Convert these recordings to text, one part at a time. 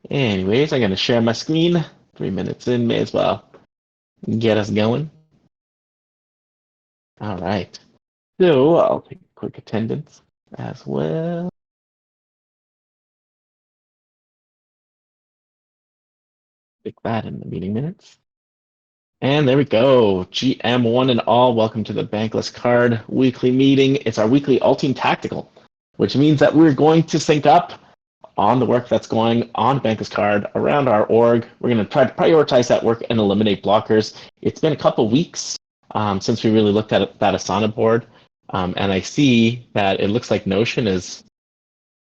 Anyways, I'm going to share my screen. 3 minutes in, may as well get us going. All right. So I'll take a quick attendance as well. Stick that in the meeting minutes. And there we go. GM1 and all, welcome to the Bankless Card weekly meeting. It's our weekly all-team tactical, which means that we're going to sync up on the work that's going on Bankless Card around our org. We're going to try to prioritize that work and eliminate blockers. It's been a couple weeks since we really looked at that Asana board, and I see that it looks like Notion is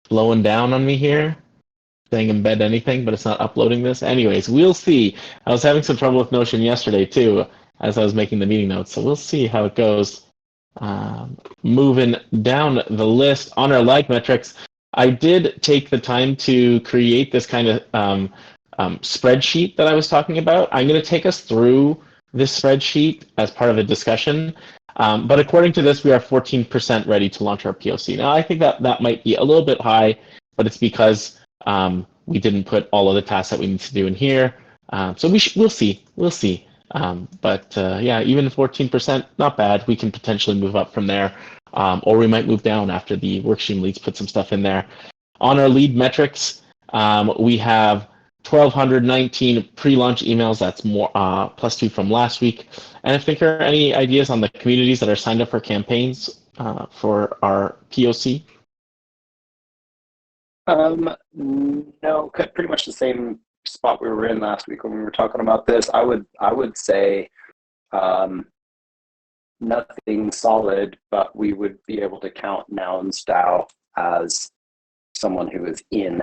slowing down on me here, saying embed anything, but it's not uploading this. Anyways, we'll see. I was having some trouble with Notion yesterday too, as I was making the meeting notes, so we'll see how it goes. Moving down the list on our lag metrics, I did take the time to create this kind of spreadsheet that I was talking about. I'm going to take us through this spreadsheet as part of a discussion. But according to this, we are 14% ready to launch our POC. Now, I think that might be a little bit high, but it's because we didn't put all of the tasks that we need to do in here. So we'll see. Yeah, even 14%, not bad. We can potentially move up from there, or we might move down after the workstream leads put some stuff in there. On our lead metrics, we have 1,219 pre-launch emails. That's more +2 from last week. And if there are any ideas on the communities that are signed up for campaigns for our POC? No, pretty much the same spot we were in last week when we were talking about this. I would say nothing solid, but we would be able to count Noun's DAO as someone who is in.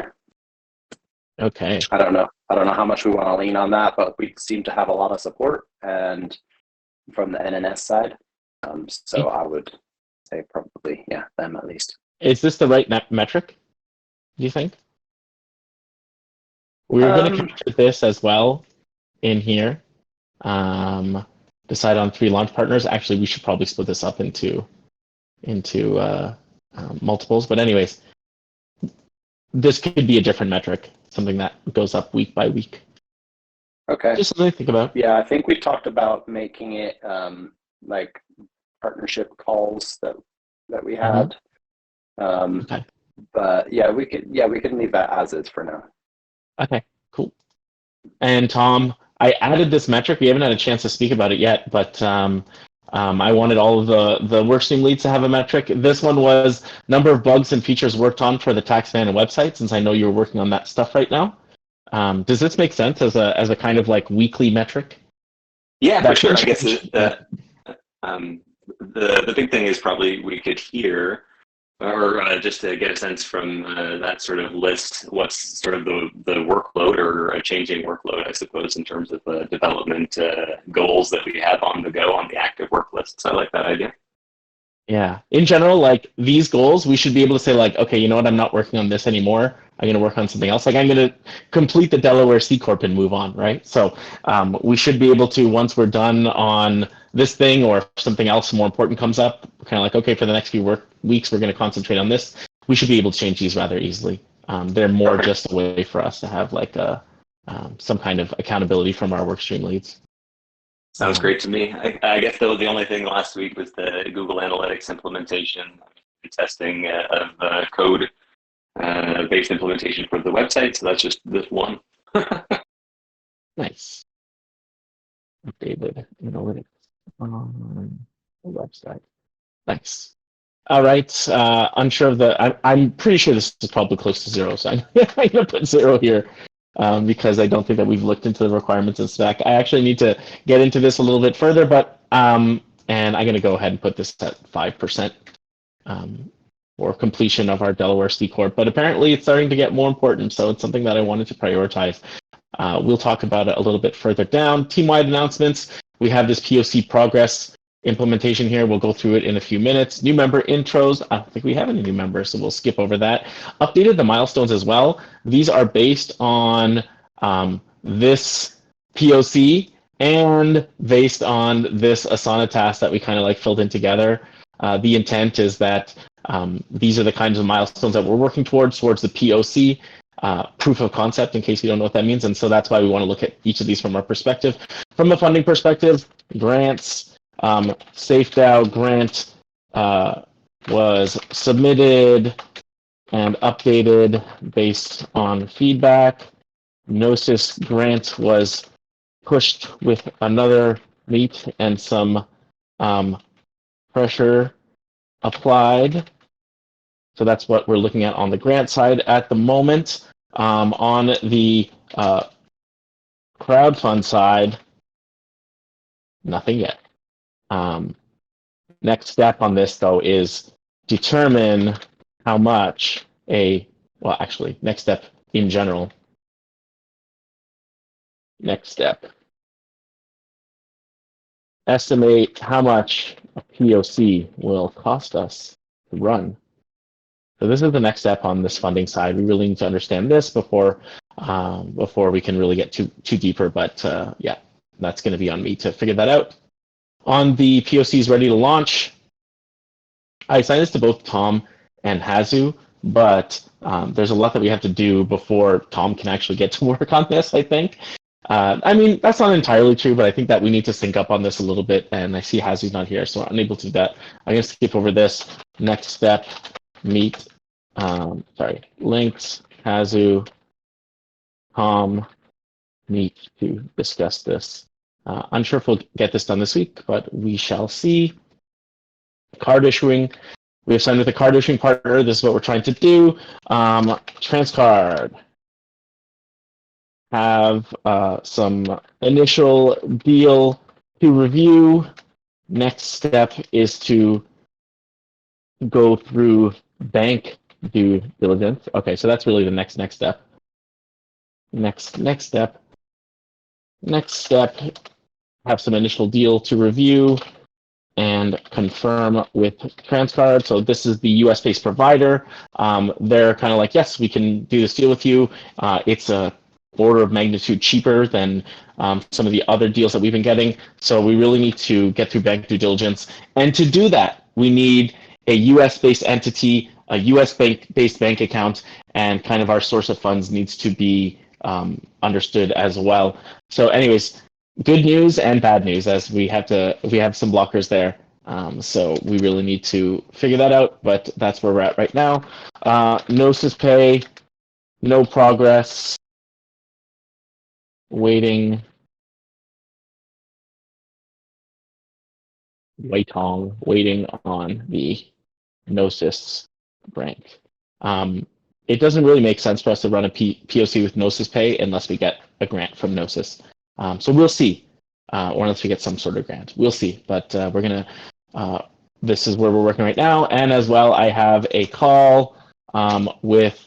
Okay. I don't know how much we want to lean on that, but we seem to have a lot of support and from the NNS side. So I would say probably, yeah, them at least. Is this the right metric, do you think? We're going to capture this as well in here. Decide on 3 launch partners. Actually, we should probably split this up into multiples. But anyways, this could be a different metric, something that goes up week by week. Okay. Just something to think about. Yeah, I think we talked about making it like partnership calls that we had. Okay. But yeah, we could leave that as is for now. Okay, cool. And Tom, I added this metric. We haven't had a chance to speak about it yet, but I wanted all of the workstream leads to have a metric. This one was number of bugs and features worked on for the Taxman and website, since I know you're working on that stuff right now. Does this make sense as a kind of like weekly metric? Yeah, for sure. I guess the big thing is probably we could hear, or just to get a sense from that sort of list, what's sort of the workload or a changing workload, I suppose, in terms of development goals that we have on the go on the active work lists. I like that idea. Yeah. In general, like these goals, we should be able to say like, okay, you know what? I'm not working on this anymore. I'm going to work on something else. Like I'm going to complete the Delaware C Corp and move on, right? So we should be able to, once we're done on this thing or if something else more important comes up, we're kind of like, okay, for the next few weeks, we're going to concentrate on this. We should be able to change these rather easily. They're more just a way for us to have like some kind of accountability from our workstream leads. Sounds great to me. I guess the only thing last week was the Google Analytics implementation, testing of code-based implementation for the website. So that's just this one. Nice. Updated analytics on the website. Nice. All right. Unsure of the. I'm pretty sure this is probably close to 0. So I'm going to put 0 here. Because I don't think that we've looked into the requirements and spec. I actually need to get into this a little bit further, but and I'm going to go ahead and put this at 5% for completion of our Delaware C Corp. But apparently it's starting to get more important, so it's something that I wanted to prioritize. We'll talk about it a little bit further down. Team-wide announcements. We have this POC progress implementation here. We'll go through it in a few minutes. New member intros. I don't think we have any new members, so we'll skip over that. Updated the milestones as well. These are based on this POC and based on this Asana task that we kind of like filled in together. The intent is that these are the kinds of milestones that we're working towards the POC. proof of concept, in case you don't know what that means. And so that's why we want to look at each of these from our perspective. From a funding perspective, grants, SafeDAO grant was submitted and updated based on feedback. Gnosis grant was pushed with another meet and some pressure applied. So that's what we're looking at on the grant side at the moment. On the crowdfund side, nothing yet. Next step on this, though, is determine how much next step in general. Next step. Estimate how much a POC will cost us to run. So this is the next step on this funding side. We really need to understand this before we can really get too deeper. But yeah, that's going to be on me to figure that out. On the POCs ready to launch, I assigned this to both Tom and Hazu, but there's a lot that we have to do before Tom can actually get to work on this, I think. I mean, that's not entirely true, but I think that we need to sync up on this a little bit, and I see Hazu's not here, so I'm unable to do that. I'm going to skip over this. Next step, links, Hazu, Tom, meet to discuss this. Unsure if we'll get this done this week, but we shall see. Card issuing. We have signed with a card issuing partner. This is what we're trying to do. Transcard. Have some initial deal to review. Next step is to go through bank due diligence. Okay, so that's really the next step. Next step. Have some initial deal to review and confirm with Transcard. So this is the US-based provider. They're kind of like, yes, we can do this deal with you. It's a order of magnitude cheaper than some of the other deals that we've been getting. So we really need to get through bank due diligence. And to do that, we need a US-based entity, a US-based bank account, and kind of our source of funds needs to be understood as well. So anyways, good news and bad news, as we have some blockers there. So we really need to figure that out, but that's where we're at right now. Gnosis Pay, no progress. Waiting on the Gnosis grant. It doesn't really make sense for us to run a POC with Gnosis Pay unless we get a grant from Gnosis. So we'll see, or unless we get some sort of grant. We'll see, but we're going to, this is where we're working right now. And as well, I have a call with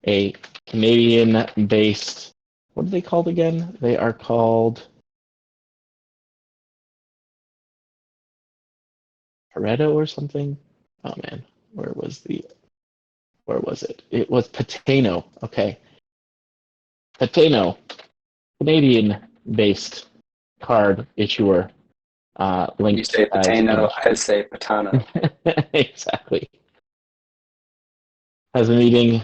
a Canadian-based, what are they called again? They are called Pareto or something. Oh man, where was it? It was Pateno. Okay. Pateno, Canadian-based card issuer. Linked. You say Pateno, I say Patano. Exactly. Has a meeting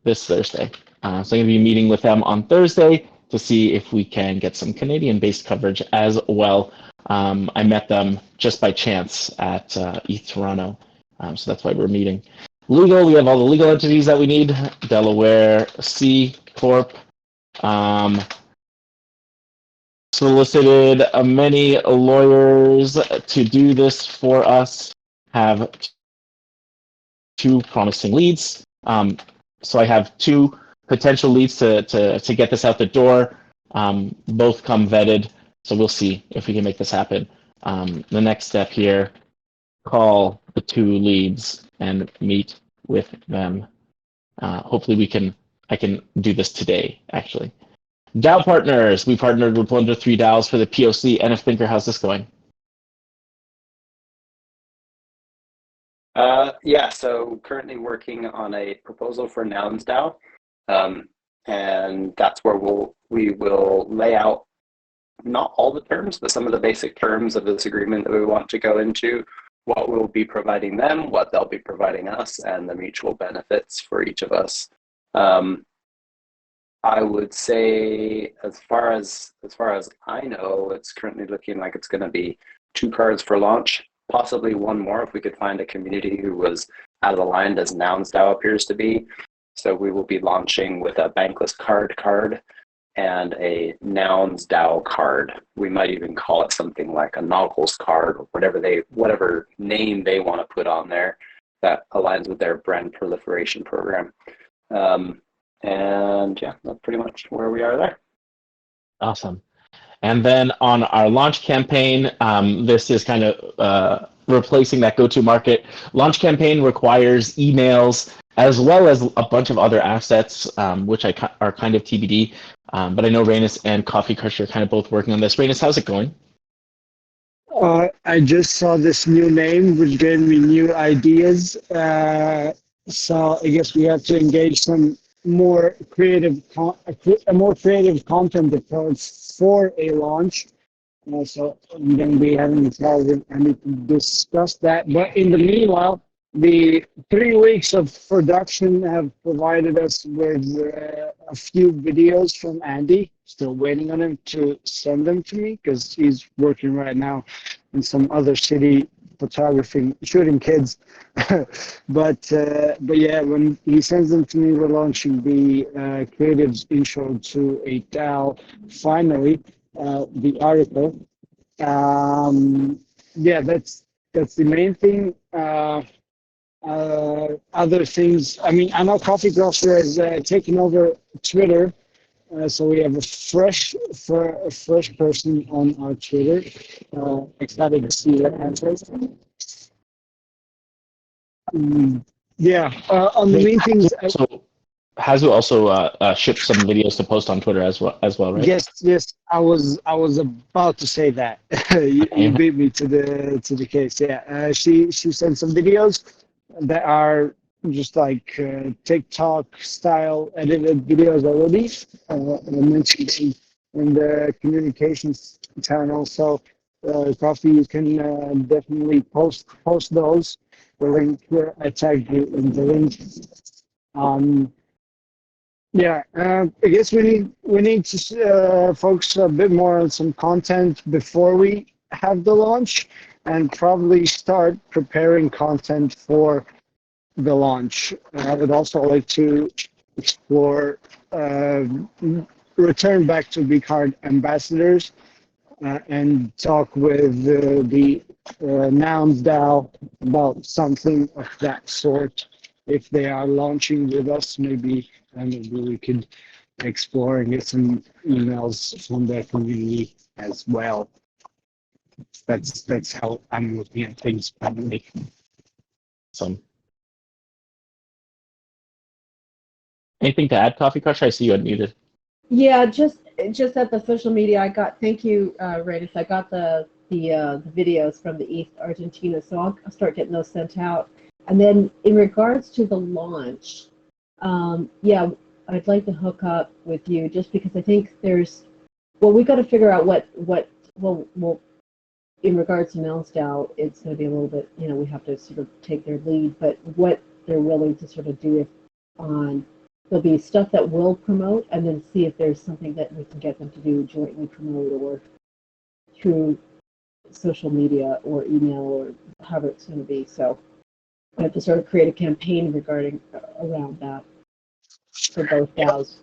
this Thursday. So I'm going to be meeting with them on Thursday to see if we can get some Canadian-based coverage as well. I met them just by chance at ETH Toronto, so that's why we're meeting. Legal, we have all the legal entities that we need. Delaware C Corp. Solicited many lawyers to do this for us. Have two promising leads. So I have two potential leads to get this out the door. Both come vetted, so we'll see if we can make this happen. The next step here, call the two leads and meet with them. Hopefully I can do this today, actually. DAO partners, we partnered with 1 to 3 DAOs for the POC. NF Thinker, how's this going? Yeah, so currently working on a proposal for Nouns DAO, and that's where we will lay out not all the terms, but some of the basic terms of this agreement that we want to go into, what we'll be providing them, what they'll be providing us, and the mutual benefits for each of us. I would say, as far as I know, it's currently looking like it's going to be 2 cards for launch, possibly one more if we could find a community who was as aligned as NounsDAO appears to be. So we will be launching with a Bankless card and a NounsDAO card. We might even call it something like a Noggles card or whatever name they want to put on there that aligns with their brand proliferation program. And yeah, that's pretty much where we are there. Awesome. And then on our launch campaign, this is kind of replacing that go-to-market. Launch campaign requires emails as well as a bunch of other assets, which are kind of TBD. But I know Rainus and Coffee Crush are kind of both working on this. Rainus, how's it going? I just saw this new name, which gave me new ideas. So I guess we have to engage some more creative, a more creative content approach for a launch. So I'm going to be having a call with Andy to discuss that. But in the meanwhile, the 3 weeks of production have provided us with a few videos from Andy. Still waiting on him to send them to me because he's working right now in some other city photographing, shooting kids. but yeah, when he sends them to me, we're launching the creatives intro to a DAO. Finally, the article. Yeah, that's the main thing. Other things, I mean, I know Coffee Grocer has taken over Twitter, so we have a fresh person on our Twitter. Excited to see that answers. Yeah, on the main things. So Hazu also shipped some videos to post on Twitter as well, right? Yes. I was about to say that. you beat me to the case. Yeah, she sent some videos that are just like TikTok style edited videos already. I mentioned in the communications channel. So, Coffee, you can definitely post those. The link here, I tagged you in the link. Yeah, I guess we need to focus a bit more on some content before we have the launch, and probably start preparing content for the launch. I would also like to explore return back to BCard ambassadors and talk with the Nouns DAO about something of that sort. If they are launching with us, maybe we could explore and get some emails from their community as well. That's how I'm looking at things probably. Awesome. Anything to add, Coffee Crush? I see you unmuted. Yeah, just at the social media, I got. Thank you, Raiders. I got the videos from the East Argentina, so I'll start getting those sent out. And then in regards to the launch, yeah, I'd like to hook up with you just because I think we got to figure out what in regards to NounsDAO, it's going to be a little bit, we have to sort of take their lead, but what they're willing to sort of do there'll be stuff that we'll promote and then see if there's something that we can get them to do jointly promote or through social media or email or however it's going to be. So I have to sort of create a campaign around that for both DAOs.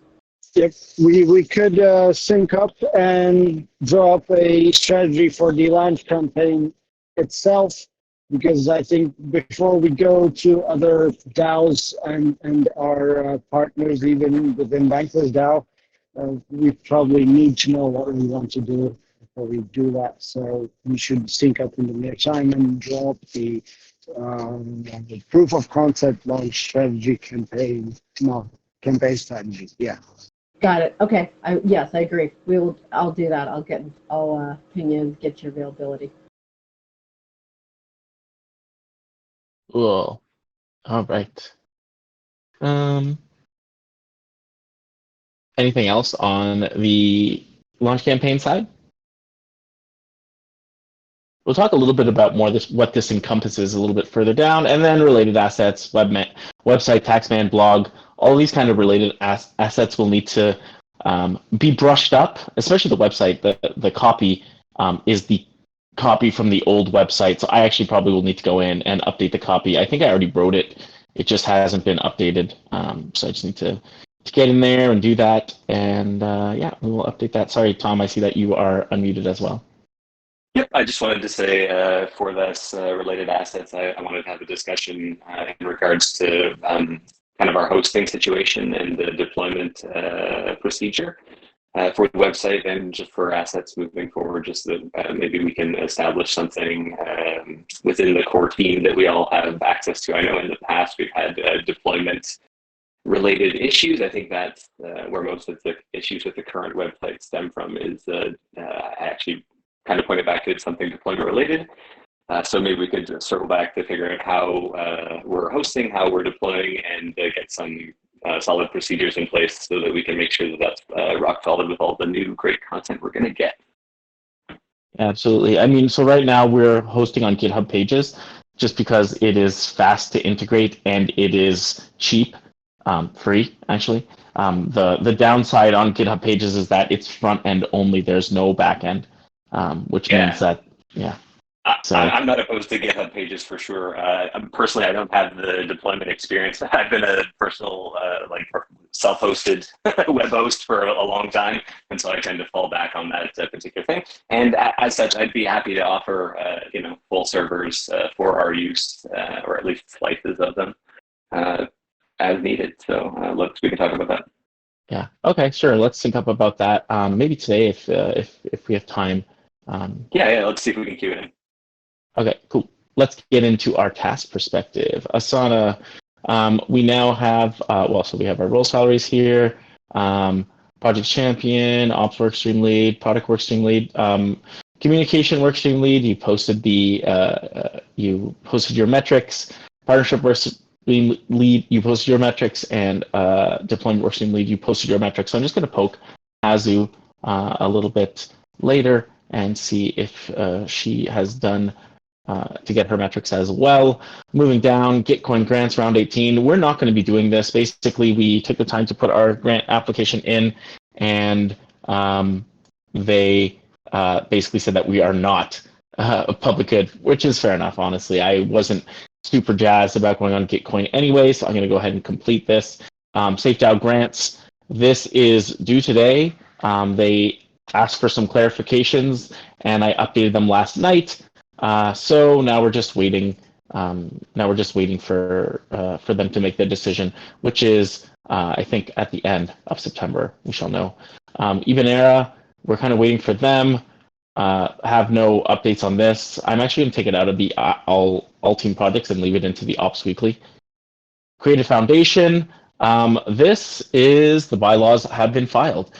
Yep, we could sync up and draw up a strategy for the launch campaign itself, because I think before we go to other DAOs and our partners, even within Bankless DAO, we probably need to know what we want to do before we do that. So we should sync up in the near time and draw up the proof of concept launch strategy campaign strategy. Yeah. Got it. Okay. Yes, I agree. I'll do that. I'll ping you and get your availability. Cool. All right. Anything else on the launch campaign side? We'll talk a little bit about what this encompasses a little bit further down, and then related assets, website, Taxman, blog, all these kind of related assets will need to be brushed up, especially the website. The copy is the copy from the old website, so I actually probably will need to go in and update the copy. I think I already wrote it. It just hasn't been updated, so I just need to get in there and do that. And yeah, we will update that. Sorry, Tom, I see that you are unmuted as well. Yep, I just wanted to say for this related assets, I wanted to have a discussion in regards to kind of our hosting situation and the deployment procedure for the website and just for assets moving forward, just that maybe we can establish something within the core team that we all have access to. I know in the past we've had deployment related issues. I think that's where most of the issues with the current website stem from is I actually kind of pointed back to something deployment related. So maybe we could circle back to figure out how we're hosting, how we're deploying, and get some solid procedures in place so that we can make sure that that's rock solid with all the new great content we're going to get. Absolutely. I mean, so right now we're hosting on GitHub Pages just because it is fast to integrate and it is cheap, free actually. The downside on GitHub Pages is that it's front end only. There's no back end, which means that, yeah. So I'm not opposed to GitHub Pages for sure. Personally, I don't have the deployment experience. I've been a personal, self-hosted web host for a long time, and so I tend to fall back on that particular thing. And as such, I'd be happy to offer, full servers for our use, or at least slices of them, as needed. So we can talk about that. yeah, okay, sure. Let's sync up about that. Maybe today if we have time. Yeah. Let's see if we can queue it in. Okay, cool. Let's get into our task perspective. Asana, we now have, so we have our role salaries here, project champion, ops workstream lead, product workstream lead, communication workstream lead. You posted your metrics, partnership workstream lead, you posted your metrics, and deployment workstream lead, you posted your metrics. So I'm just going to poke Azu a little bit later and see if she has done to get her metrics as well. Moving down, Gitcoin grants round 18. We're not going to be doing this. Basically, we took the time to put our grant application in, and they basically said that we are not a public good, which is fair enough, honestly. I wasn't super jazzed about going on Gitcoin anyway, so I'm going to go ahead and complete this. SafeDAO grants, this is due today. They asked for some clarifications, and I updated them last night. So now we're just waiting. For them to make the decision, which is I think at the end of September we shall know. Evenera, we're kind of waiting for them. Have no updates on this. I'm actually going to take it out of the all team projects and leave it into the Ops Weekly. Creative Foundation. This is the bylaws have been filed.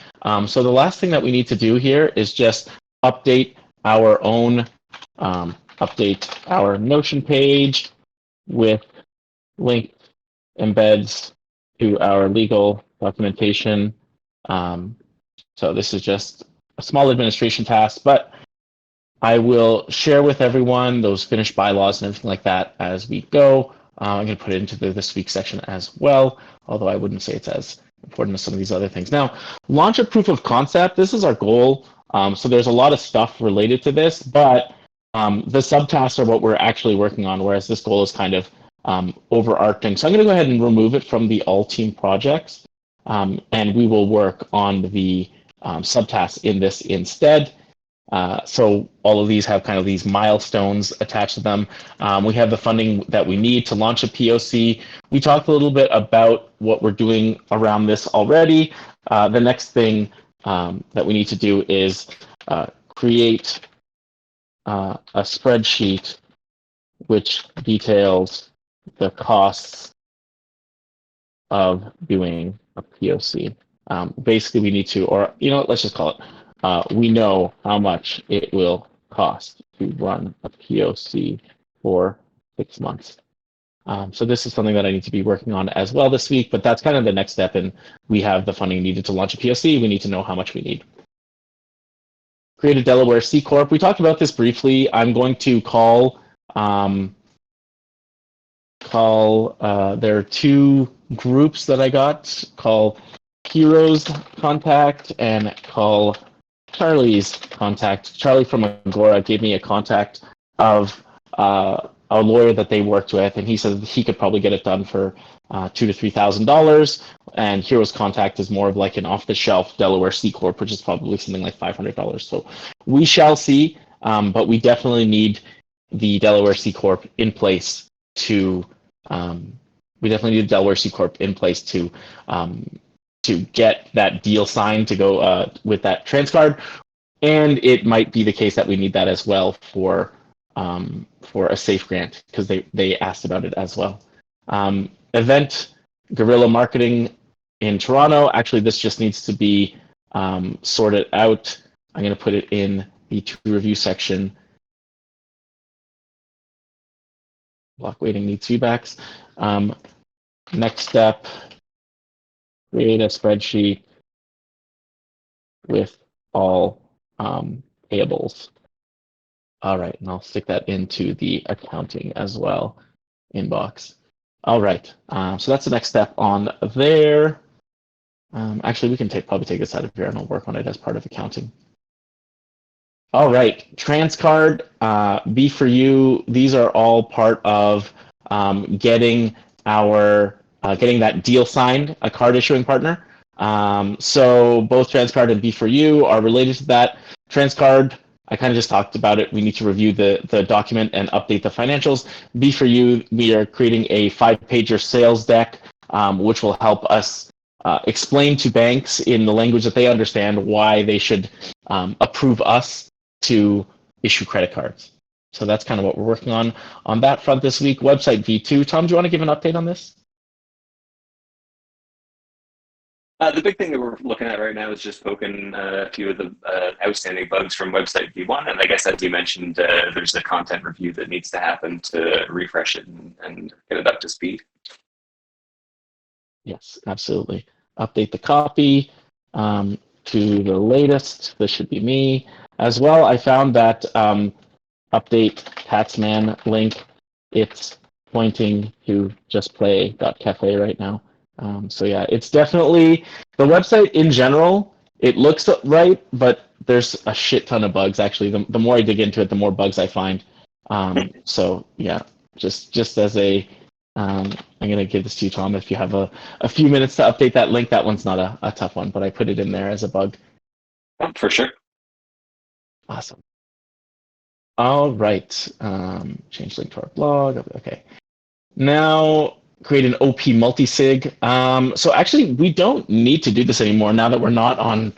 So the last thing that we need to do here is just update our own. Update our Notion page with link embeds to our legal documentation. So this is just a small administration task, but I will share with everyone those finished bylaws and everything like that as we go. I'm going to put it into this week's section as well, although I wouldn't say it's as important as some of these other things. Now, launch a proof of concept. This is our goal. So there's a lot of stuff related to this, but the subtasks are what we're actually working on, whereas this goal is kind of overarching. So I'm going to go ahead and remove it from the all team projects, and we will work on the subtasks in this instead. So all of these have kind of these milestones attached to them. We have the funding that we need to launch a POC. We talked a little bit about what we're doing around this already. The next thing that we need to do is create a spreadsheet which details the costs of doing a POC. Basically, we need to, or let's just call it, we know how much it will cost to run a POC for 6 months. So this is something that I need to be working on as well this week, but that's kind of the next step, and we have the funding needed to launch a POC. We need to know how much we need. Create a Delaware C Corp. We talked about this briefly. I'm going to call there are two groups that I got. Call Heroes Contact and call Charlie's Contact. Charlie from Agora gave me a contact of a lawyer that they worked with, and he said he could probably get it done for $2,000 to $3,000. And Heroes Contact is more of like an off-the-shelf Delaware C Corp, which is probably something like $500. So we shall see, but we definitely need the Delaware C Corp in place to. We definitely need the Delaware C Corp in place to get that deal signed to go with that TransCard, and it might be the case that we need that as well for a safe grant because they asked about it as well. Event guerrilla marketing in Toronto. Actually, this just needs to be sorted out. I'm going to put it in the to review section. Block waiting needs feedbacks. Next step, create a spreadsheet with all payables. All right, and I'll stick that into the accounting as well inbox. All right, so that's the next step on there. Actually, we can probably take this out of here and I'll work on it as part of accounting. All right, TransCard, B4U, these are all part of getting that deal signed, a card issuing partner. So both TransCard and B4U are related to that. TransCard, I kind of just talked about it. We need to review the document and update the financials. B4U, we are creating a 5-pager sales deck, which will help us explain to banks in the language that they understand why they should approve us to issue credit cards. So that's kind of what we're working on that front this week. Website V2. Tom, do you want to give an update on this? The big thing that we're looking at right now is just poking a few of the outstanding bugs from website V1. And I guess, as you mentioned, there's a content review that needs to happen to refresh it and get it up to speed. Yes, absolutely. Update the copy to the latest. This should be me. As well, I found that update Taxman link. It's pointing to justplay.cafe right now. So yeah, it's definitely the website in general. It looks right, but there's a shit ton of bugs. Actually, the more I dig into it, the more bugs I find. So yeah, just as a, I'm gonna give this to you, Tom. If you have a few minutes to update that link, that one's not a tough one, but I put it in there as a bug. For sure. Awesome. All right. Change link to our blog. Okay. Now create an OP multi-sig. So actually, we don't need to do this anymore now that we're not on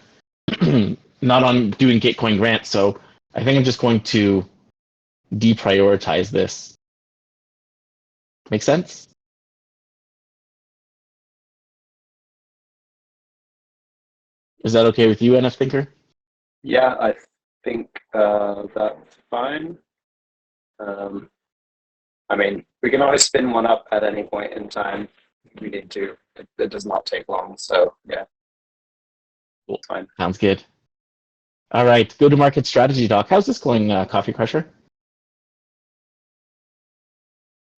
not on doing Gitcoin grants. So I think I'm just going to deprioritize this. Make sense? Is that okay with you, NF Thinker? Yeah, I think that's fine. I mean, we can always spin one up at any point in time if we need to. It does not take long, so yeah. Cool. Fine. Sounds good. All right, go-to-market strategy doc. How's this going, Coffee Crusher?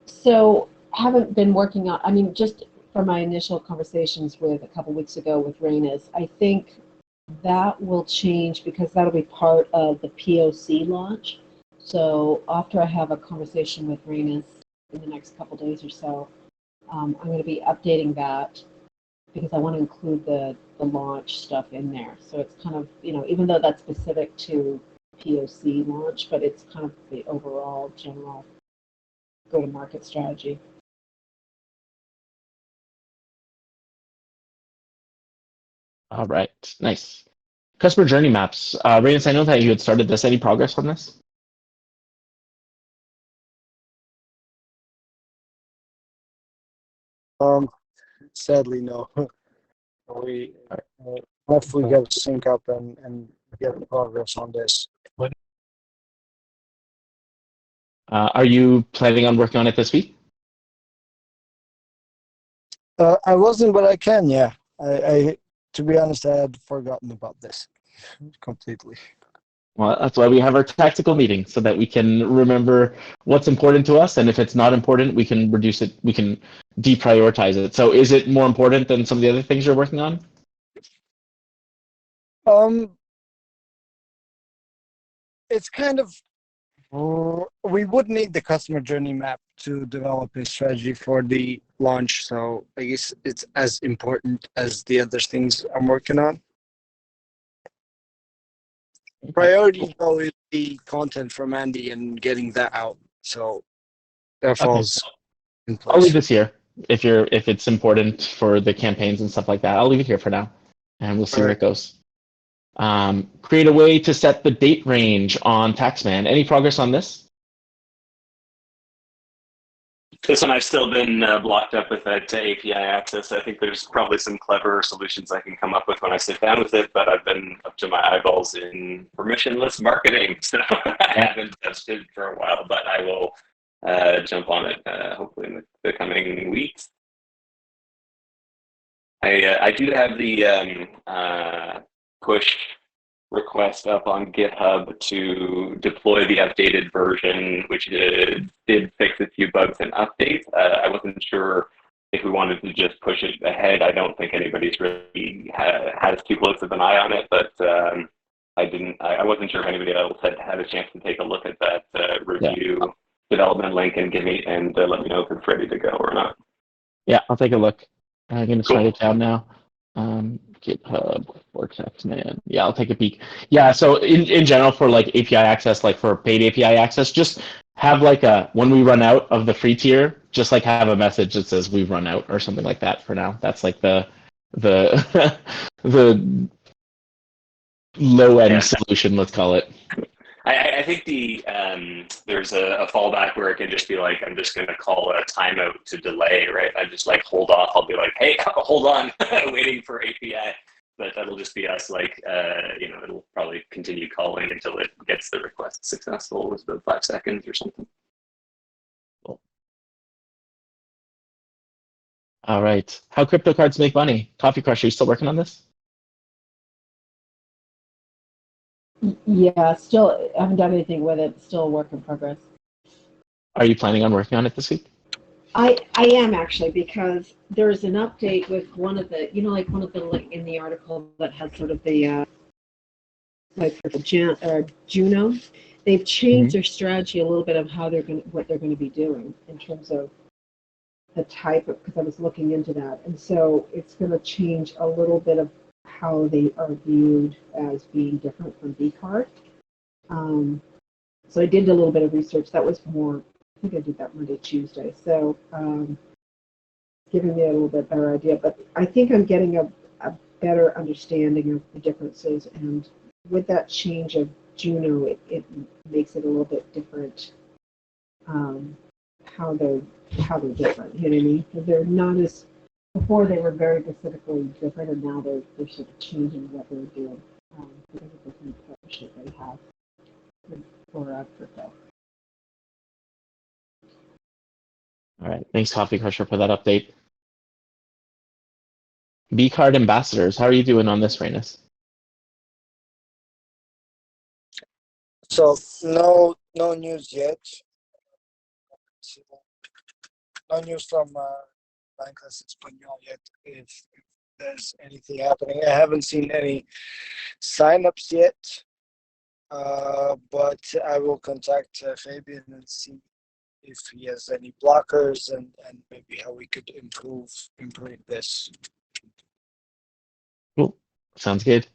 So haven't been working on, I mean, just from my initial conversations with a couple weeks ago with Rainas, I think that will change because that'll be part of the POC launch. So after I have a conversation with Rainas in the next couple days or so, I'm going to be updating that because I want to include the launch stuff in there. So it's kind of, even though that's specific to POC launch, but it's kind of the overall general go-to-market strategy. All right, nice. Customer journey maps. Rainas, I know that you had started this. Any progress on this? Sadly, no. We hopefully get to sync up and get progress on this. Are you planning on working on it this week? I wasn't, but I can. Yeah, I to be honest, I had forgotten about this completely. Well, that's why we have our tactical meeting, so that we can remember what's important to us, and if it's not important, we can reduce it. We can deprioritize it. So, is it more important than some of the other things you're working on? It's kind of, we would need the customer journey map to develop a strategy for the launch. So I guess it's as important as the other things I'm working on. Priority though is the content from Andy and getting that out. So that falls in I'll leave place. this here if it's important for the campaigns and stuff like that. I'll leave it here for now, and we'll see where it goes. Create a way to set the date range on Taxman. Any progress on this? This one I've still been blocked up with that API access. I think there's probably some clever solutions I can come up with when I sit down with it, but I've been up to my eyeballs in permissionless marketing, so I haven't touched it for a while, but I will jump on it hopefully in the coming weeks. I do have the push request up on GitHub to deploy the updated version, which did fix a few bugs and updates. I wasn't sure if we wanted to just push it ahead. I don't think anybody's really has too close of an eye on it, but I wasn't sure if anybody else had a chance to take a look at that review development link and let me know if it's ready to go or not. Yeah, I'll take a look. I'm going to write it down now. GitHub or Taxman. Yeah, I'll take a peek. Yeah, so in general for like API access, like for paid API access, just have like when we run out of the free tier, just like have a message that says we've run out or something like that for now. That's like the the low end solution, let's call it. I think there's a fallback where it can just be like, I'm just going to call a timeout to delay, right? I just like hold off. I'll be like, hey, hold on, waiting for API. But that'll just be us like, it'll probably continue calling until it gets the request successful. It's about 5 seconds or something. Cool. All right. How crypto cards make money? Coffee Crush, are you still working on this? Yeah, still I haven't done anything with it. Still a work in progress. Are you planning on working on it this week? I am actually, because there's an update with one of the, like one of the like in the article that has sort of the like for the Juno. They've changed their strategy a little bit of how what they're going to be doing in terms of the type of, because I was looking into that, and so it's going to change a little bit of how they are viewed as being different from BCard. So I did a little bit of research. That was more, I think I did that Monday, Tuesday. So giving me a little bit better idea. But I think I'm getting a better understanding of the differences. And with that change of Juno, it makes it a little bit different. How they're different. You know what I mean? They're not as, before they were very specifically different, and now they're sort of changing what they're doing because of the new partnership they have for crypto. All right. Thanks, Coffee Crusher, for that update. BCard ambassadors, how are you doing on this, Rainus? So no news yet. No news from Bankless Espanol yet. If there's anything happening, I haven't seen any signups yet. But I will contact Fabian and see if he has any blockers and maybe how we could improve this. Cool. Sounds good.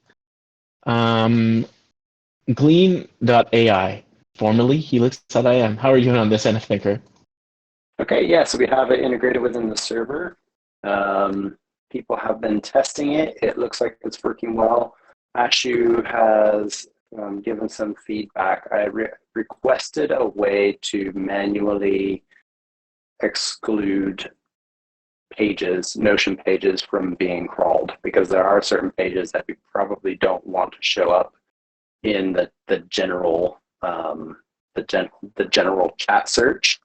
Glean.ai, formerly Helix.im. How are you doing on this, NF Thinker? Okay, yeah, so we have it integrated within the server. People have been testing it. It looks like it's working well. Ashu has given some feedback. I requested a way to manually exclude pages, Notion pages, from being crawled, because there are certain pages that we probably don't want to show up in the general the general chat search.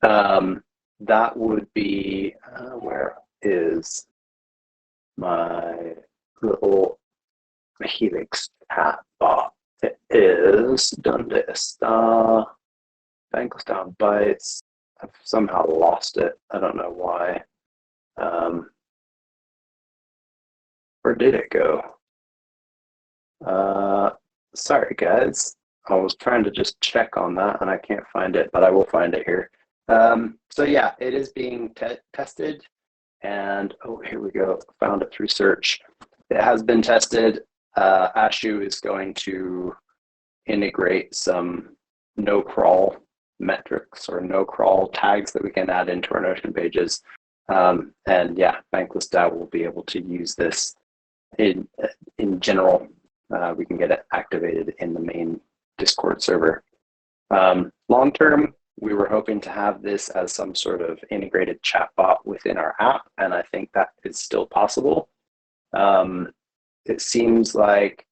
That would be where is my little Helix chat bot? It is donde está Bankless Down Bytes. I've somehow lost it. I don't know why. Where did it go? Sorry, guys. I was trying to just check on that, and I can't find it, but I will find it here. So yeah, it is being tested, and oh, here we go. Found it through search. It has been tested. Ashu is going to integrate some no-crawl metrics or no-crawl tags that we can add into our Notion pages. And yeah, Bankless DAO will be able to use this in general. We can get it activated in the main Discord server. Long term, we were hoping to have this as some sort of integrated chatbot within our app, and I think that is still possible. It seems like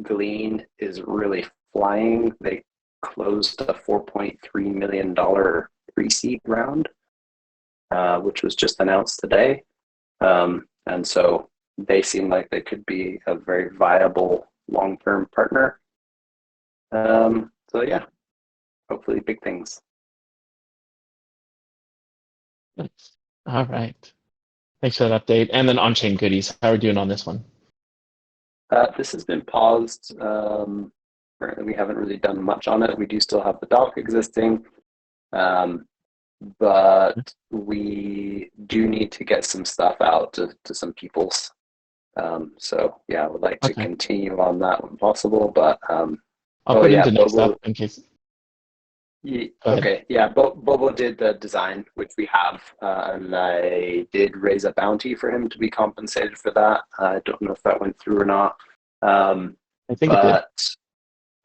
Glean is really flying. They closed a $4.3 million pre-seed round, which was just announced today. And so they seem like they could be a very viable long-term partner. So yeah, hopefully big things. Thanks. All right. Thanks for that update. And then on-chain goodies, how are we doing on this one? This has been paused. Currently, we haven't really done much on it. We do still have the doc existing, but we do need to get some stuff out to some peoples. So yeah, I would like to continue on that when possible, but I'll put into next Bobo, up in case. Okay, yeah, Bobo did the design, which we have, and I did raise a bounty for him to be compensated for that. I don't know if that went through or not. I think it did.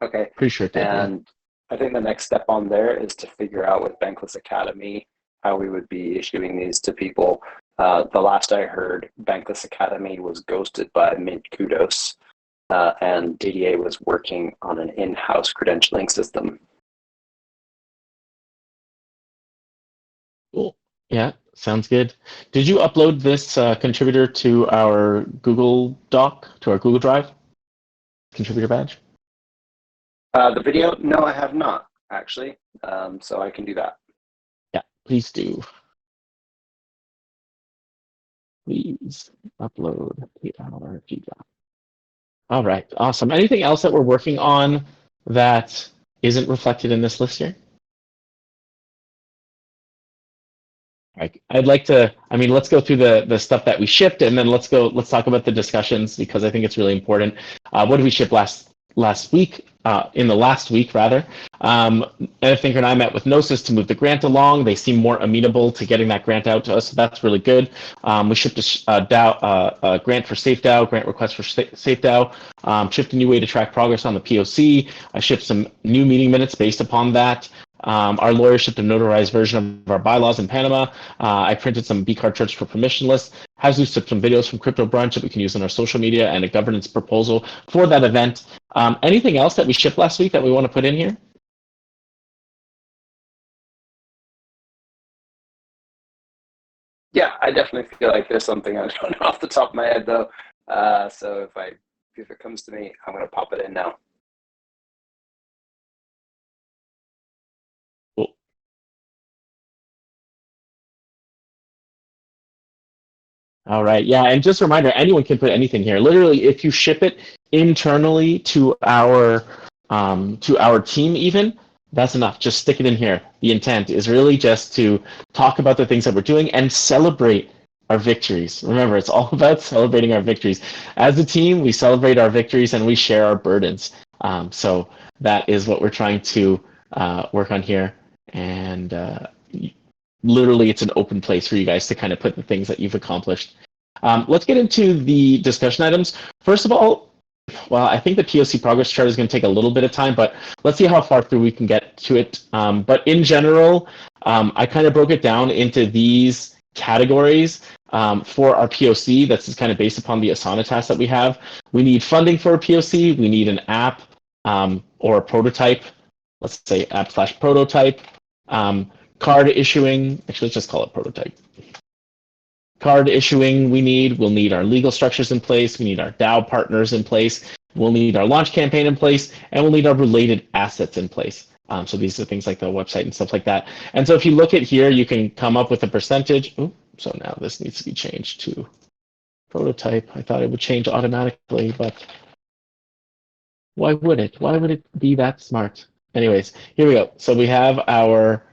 Okay. Pretty sure it did. And I think the next step on there is to figure out with Bankless Academy how we would be issuing these to people. The last I heard, Bankless Academy was ghosted by Mint Kudos, and DDA was working on an in-house credentialing system. Cool. Yeah, sounds good. Did you upload this contributor to our Google Doc, to our Google Drive contributor badge? The video? No, I have not, actually. So I can do that. Yeah, please do. Please upload to our G Doc. All right, awesome. Anything else that we're working on that isn't reflected in this list here? I'd like to, let's go through the stuff that we shipped, and then let's talk about the discussions, because I think it's really important. What did we ship last week? In the last week, rather. Ed Thinker and I met with Gnosis to move the grant along. They seem more amenable to getting that grant out to us, so that's really good. We shipped a grant for SafeDAO, grant request for SafeDAO, shipped a new way to track progress on the POC. I shipped some new meeting minutes based upon that. Our lawyer shipped a notarized version of our bylaws in Panama. I printed some BCard charts for permissionless. Hazu shipped some videos from Crypto Brunch that we can use on our social media, and a governance proposal for that event. Anything else that we shipped last week that we want to put in here? Yeah, I definitely feel like there's something I don't know off the top of my head, though. So if it comes to me, I'm going to pop it in now. All right, yeah, and just a reminder, anyone can put anything here. Literally, if you ship it internally to our team even, that's enough. Just stick it in here. The intent is really just to talk about the things that we're doing and celebrate our victories. Remember, it's all about celebrating our victories. As a team, we celebrate our victories and we share our burdens. So that is what we're trying to work on here. And literally, it's an open place for you guys to kind of put the things that you've accomplished. Let's get into the discussion items. First of all, well, I think the POC progress chart is going to take a little bit of time, but let's see how far through we can get to it. But in general, I kind of broke it down into these categories for our POC. That's just kind of based upon the Asana task that we have. We need funding for a POC. We need an app or a prototype. Let's say app/prototype. Card issuing, actually, let's just call it prototype. Card issuing we'll need our legal structures in place. We need our DAO partners in place. we'll need our launch campaign in place, and we'll need our related assets in place. So these are things like the website and stuff like that. And so if you look at here, you can come up with a percentage. Ooh, so now this needs to be changed to prototype. I thought it would change automatically, but why would it? Why would it be that smart? Anyways, here we go. So we have our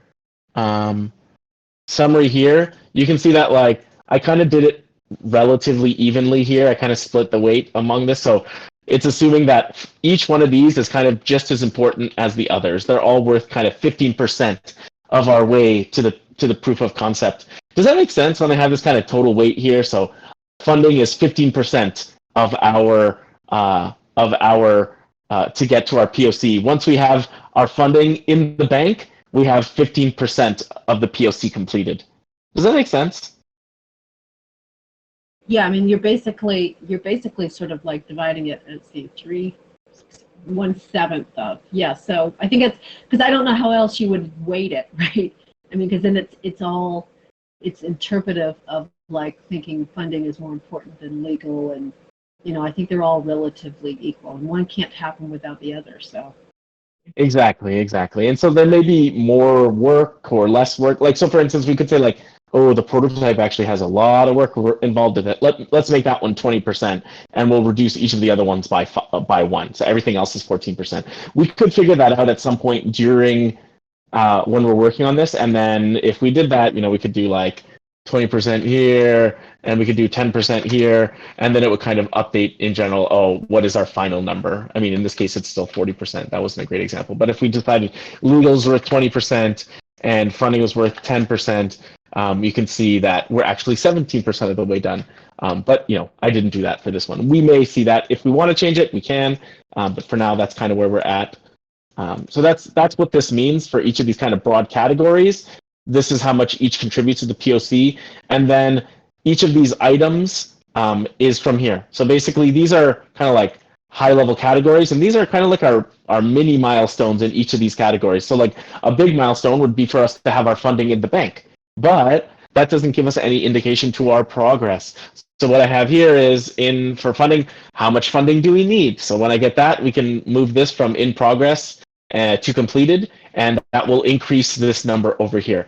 summary here. You can see that like I kind of did it relatively evenly here. I kind of split the weight among this. So it's assuming that each one of these is kind of just as important as the others. They're all worth kind of 15% of our way to the proof of concept. Does that make sense when I have this kind of total weight here? So funding is 15% of our to get to our POC. Once we have our funding in the bank, we have 15% of the POC completed. Does that make sense? Yeah, I mean, you're basically sort of like dividing it. Let's see, 1/7 of. Yeah, so I think it's because I don't know how else you would weight it, right? I mean, because then it's interpretive of like thinking funding is more important than legal, and I think they're all relatively equal, and one can't happen without the other. So. Exactly. And so there may be more work or less work. Like, so for instance, we could say like, oh, the prototype actually has a lot of work involved in it. Let's make that one 20%, and we'll reduce each of the other ones by 1. So everything else is 14%. We could figure that out at some point during when we're working on this, and then if we did that, we could do like 20% here, and we could do 10% here, and then it would kind of update in general, oh, what is our final number? I mean, in this case, it's still 40%. That wasn't a great example. But if we decided legal's worth 20% and funding was worth 10%, you can see that we're actually 17% of the way done. But, I didn't do that for this one. We may see that if we want to change it, we can. But for now, that's kind of where we're at. So that's what this means for each of these kind of broad categories. This is how much each contributes to the POC. And then each of these items is from here. So basically, these are kind of like high-level categories, and these are kind of like our mini milestones in each of these categories. So like a big milestone would be for us to have our funding in the bank, but that doesn't give us any indication to our progress. So what I have here is for funding, how much funding do we need? So when I get that, we can move this from in progress to completed, and that will increase this number over here.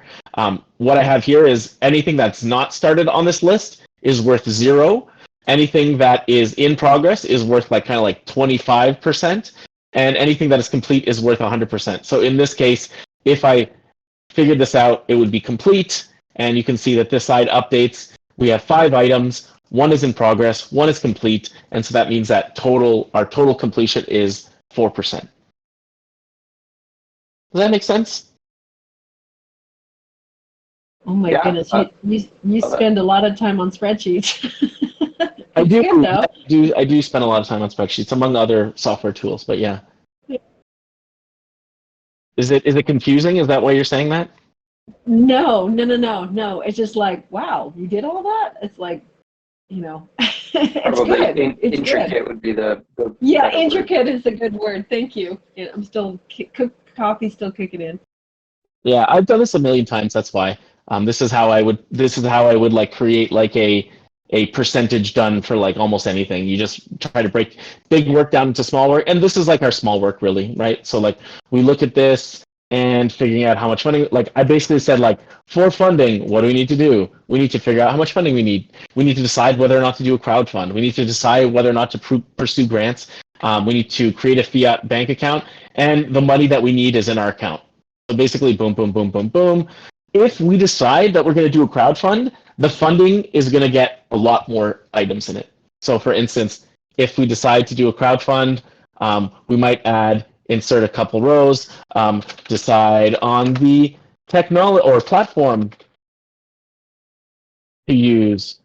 What I have here is anything that's not started on this list is worth 0. Anything that is in progress is worth like 25%, and anything that is complete is worth 100%. So in this case, if I figured this out, it would be complete, and you can see that this side updates. We have 5 items. 1 is in progress, 1 is complete, and so that means that our total completion is 4%. Does that make sense? Oh my goodness, you spend a lot of time on spreadsheets. I do spend a lot of time on spreadsheets, among other software tools, but yeah. Is it confusing? Is that why you're saying that? No. It's just like, wow, you did all that? It's like, it's Probably good. It's intricate good. would be the Yeah, better intricate word. is a good word. Thank you. Yeah, I'm still coffee's still kicking in. Yeah, I've done this a million times. That's why. This is how I would like create like a percentage done for like almost anything. You just try to break big work down into small work, and this is like our small work really, right? So like we look at this and figuring out how much funding. Like I basically said, like for funding, what do we need to do? We need to figure out how much funding we need. We need to decide whether or not to do a crowd fund. We need to decide whether or not to pursue grants. We need to create a fiat bank account, and the money that we need is in our account. So basically, boom, boom, boom, boom, boom. If we decide that we're going to do a crowd fund, the funding is going to get a lot more items in it. So for instance, if we decide to do a crowd fund, we might insert a couple rows, decide on the technology or platform to use,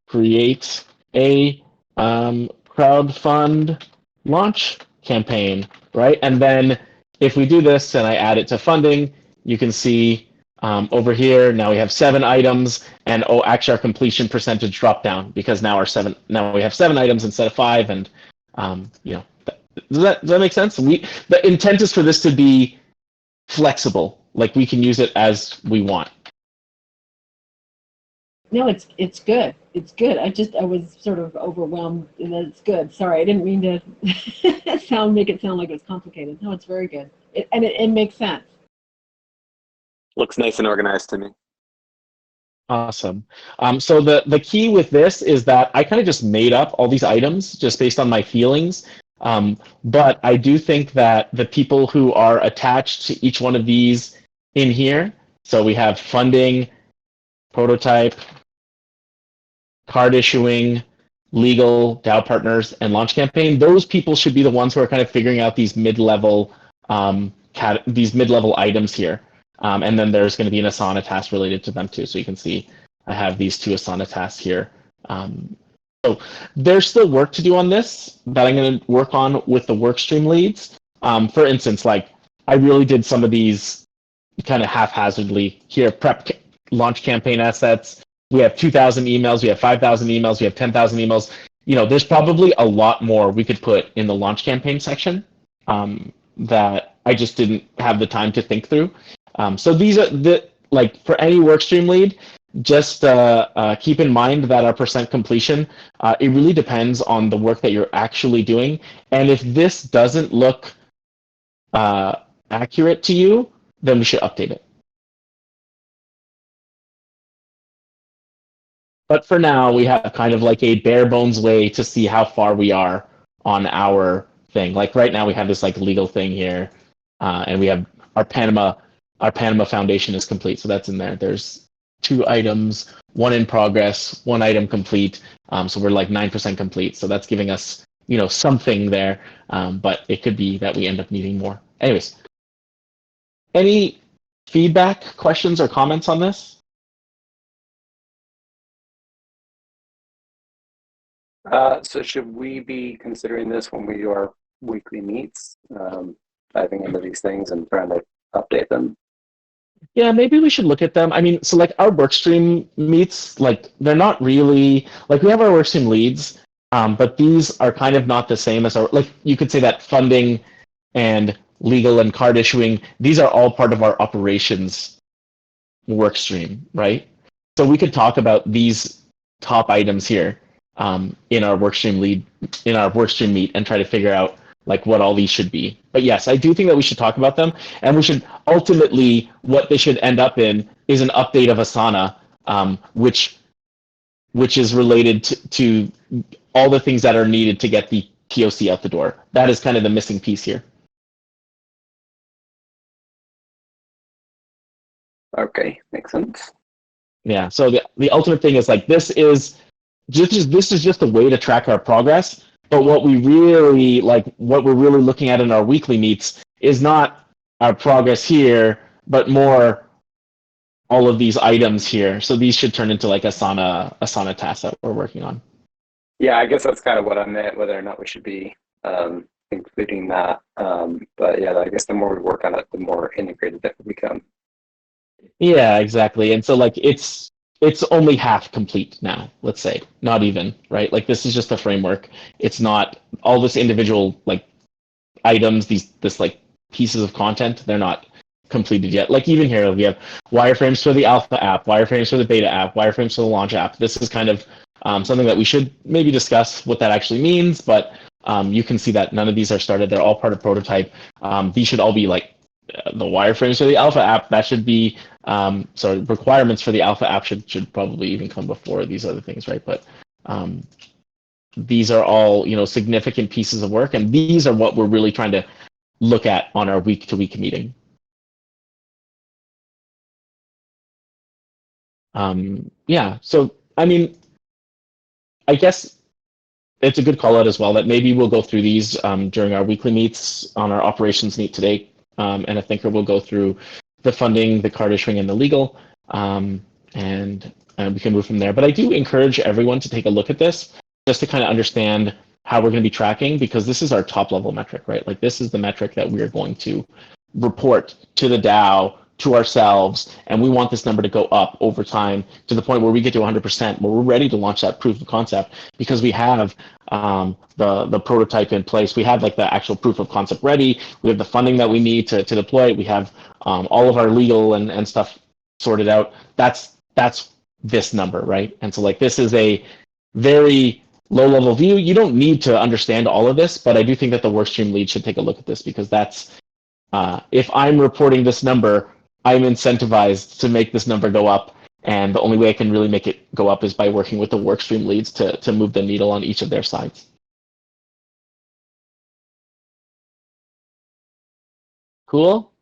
create a crowd fund launch campaign, right? And then if we do this and I add it to funding, you can see over here, now we have 7 items, and actually our completion percentage dropped down because now we have 7 items instead of 5, and does that make sense? The intent is for this to be flexible, like we can use it as we want. No, it's good. It's good. I was sort of overwhelmed, and it's good. Sorry, I didn't mean to make it sound like it was complicated. No, it's very good. It makes sense. Looks nice and organized to me. Awesome. So the key with this is that I kind of just made up all these items just based on my feelings. But I do think that the people who are attached to each one of these in here, so we have funding, prototype, card issuing, legal, DAO partners, and launch campaign. Those people should be the ones who are kind of figuring out these mid-level items here. And then there's going to be an Asana task related to them too. So you can see I have these 2 Asana tasks here. So there's still work to do on this that I'm going to work on with the workstream leads. For instance, like I really did some of these kind of haphazardly here, prep launch campaign assets. We have 2,000 emails, we have 5,000 emails, we have 10,000 emails. There's probably a lot more we could put in the launch campaign section that I just didn't have the time to think through. So these are for any workstream lead, just keep in mind that our percent completion, it really depends on the work that you're actually doing. And if this doesn't look accurate to you, then we should update it. But for now, we have kind of like a bare bones way to see how far we are on our thing. Like right now, we have this like legal thing here, and we have our Panama foundation is complete, so that's in there. There's 2 items, 1 in progress, 1 item complete. So we're like 9% complete. So that's giving us something there, but it could be that we end up needing more. Anyways, any feedback, questions, or comments on this? So should we be considering this when we do our weekly meets, diving into these things and trying to update them? Yeah, maybe we should look at them. I mean, so like our workstream meets, like they're not really like we have our workstream leads, but these are kind of not the same as our, like you could say that funding and legal and card issuing, these are all part of our operations workstream, right? So we could talk about these top items here in our workstream meet and try to figure out like what all these should be. But yes, I do think that we should talk about them, and we should ultimately, what they should end up in is an update of Asana, which is related to all the things that are needed to get the POC out the door. That is kind of the missing piece here. Okay, makes sense. Yeah, so the ultimate thing is like this is just a way to track our progress. But what we're really looking at in our weekly meets is not our progress here, but more all of these items here. So these should turn into like Asana tasks that we're working on. Yeah, I guess that's kind of what I meant, whether or not we should be including that. But yeah, I guess the more we work on it, the more integrated it will become. Yeah, exactly. And so like it's only half complete now, let's say, not even, right? Like this is just a framework. It's not all this individual like items, this like pieces of content, they're not completed yet. Like even here, we have wireframes for the alpha app, wireframes for the beta app, wireframes for the launch app. This is kind of something that we should maybe discuss what that actually means, but you can see that none of these are started. They're all part of prototype. These should all be like the wireframes for the alpha app. That should be requirements for the alpha app should probably even come before these other things, right? But these are all significant pieces of work, and these are what we're really trying to look at on our week-to-week meeting. Yeah, so I mean, I guess it's a good call out as well that maybe we'll go through these during our weekly meets on our operations meet today, and I think we'll go through the funding, the card issuing, and the legal, and we can move from there. But I do encourage everyone to take a look at this just to kind of understand how we're going to be tracking, because this is our top level metric, right? Like this is the metric that we are going to report to the DAO, to ourselves, and we want this number to go up over time to the point where we get to 100%, where we're ready to launch that proof of concept, because we have the prototype in place. We have like the actual proof of concept ready. We have the funding that we need to deploy it. We have all of our legal and stuff sorted out. That's this number, right? And so like this is a very low level view. You don't need to understand all of this, but I do think that the workstream lead should take a look at this, because that's if I'm reporting this number, I'm incentivized to make this number go up. And the only way I can really make it go up is by working with the workstream leads to move the needle on each of their sides. Cool?